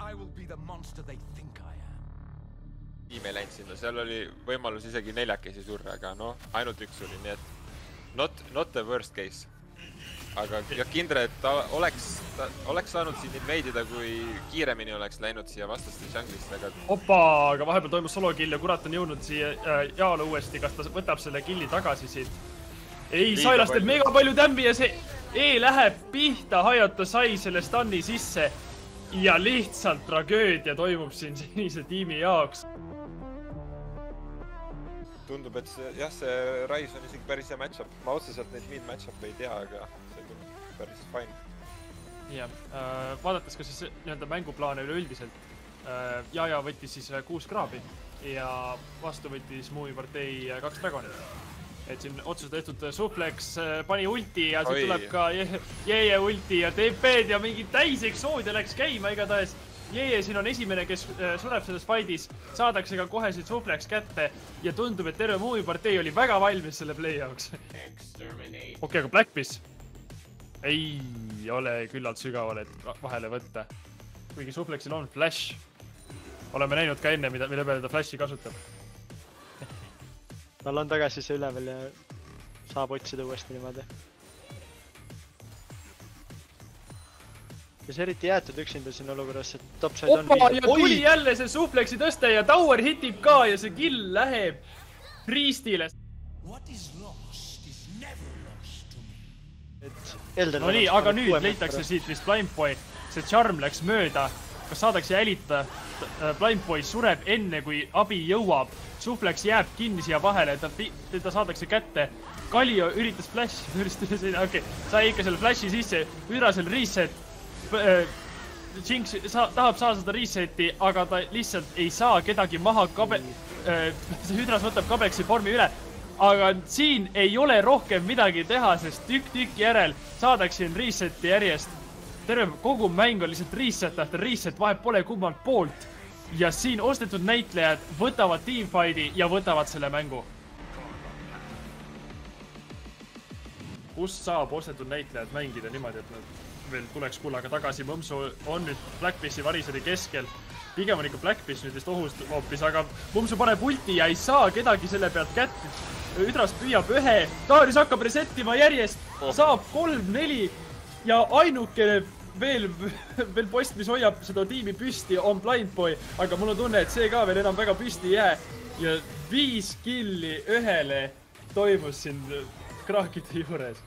I will be the monster they think I am. Tiim ei läinud sinna, seal oli võimalus isegi 4 surra, aga noh, ainult 1 oli, nii et not the worst case. Aga kindral, et ta oleks saanud siin invade'ida, kui kiiremini oleks läinud siia vastaste junglist, aga... Opa, aga vahepeal toimus solo kill ja kurat on jõudnud siia jaale uuesti, kas ta võtab selle killi tagasi siit? Ei, Sylas teeb mega palju tämmi ja see E läheb pihta, Hayato sai selle stunni sisse ja lihtsalt tragöödia toimub siin senise tiimi jaoks. Tundub, et see Rise on isegi päris hea match-up. Ma otseselt neid mid match-up ei tea, aga see tundub päris fine. Jah, vaadates ka siis mänguplaane üleüldiselt. Jaja võttis siis 6 kraabi ja vastu võttis Muuvi partei 2 dragonit. Et siin otsus tehtud Suplex pani ulti ja siin tuleb ka Jeje ulti ja TP-d ja mingi täiseksoodia läks käima igatahes. Jeje siin on esimene, kes sureb selles fightis, saadakse ka kohe siit Suplex kätte ja tundub, et terve Muuvi partei oli väga valmis selle play jaoks. Okei, aga Blackbeast ei ole küllalt sügaval, et vahele võtta. Kuigi Suplexil on flash. Oleme näinud ka enne, mille peale ta flashi kasutab. Tal on tagasi see ülevel ja saab otsida uuesti niimoodi. Ja see eriti jäetud üksinda siin olukorras, et topside on... Opa, ja tuli jälle see Suplexi tõste ja Tower hitib ka ja see kill läheb Priestile. No nii, aga nüüd leitakse siit vist Blindboy. See Charm läks mööda. Kas saadakse jälita? Blindboy sureb enne, kui abi jõuab. Suplex jääb kinni siia vahele, ta saadakse kätte. Kalio üritas flash, okei, sai ikka selle flashi sisse, Üdrasel reset. Jinx tahab saada seda reseti, aga ta lihtsalt ei saa kedagi maha Hydras võtab Kabeksi formi üle. Aga siin ei ole rohkem midagi teha, sest tükk järel saadakse reseti järjest. Terve kogu mäng on lihtsalt reset, vahe pole kummalt poolt. Ja siin ostetud näitlejad võtavad teamfighti ja võtavad selle mängu. Kus saab ostetud näitlejad mängida niimoodi, et nad veel tuleks kullaga tagasi? Mõmsu on nüüd Blackbeasti variseri keskel. Pigem on ikka Blackbeast nüüd vist ohust hoopis, aga Mõmsu paneb ulti ja ei saa kedagi selle pealt kätte. Hydras püüab ühe, Darius hakkab resettima järjest, saab 3-4 ja ainukene veel post, mis hoiab seda tiimi püsti, on Blindboy, aga mul on tunne, et see ka veel enam väga püsti jää. Ja 5 killi ühele toimus siin kraakide juures.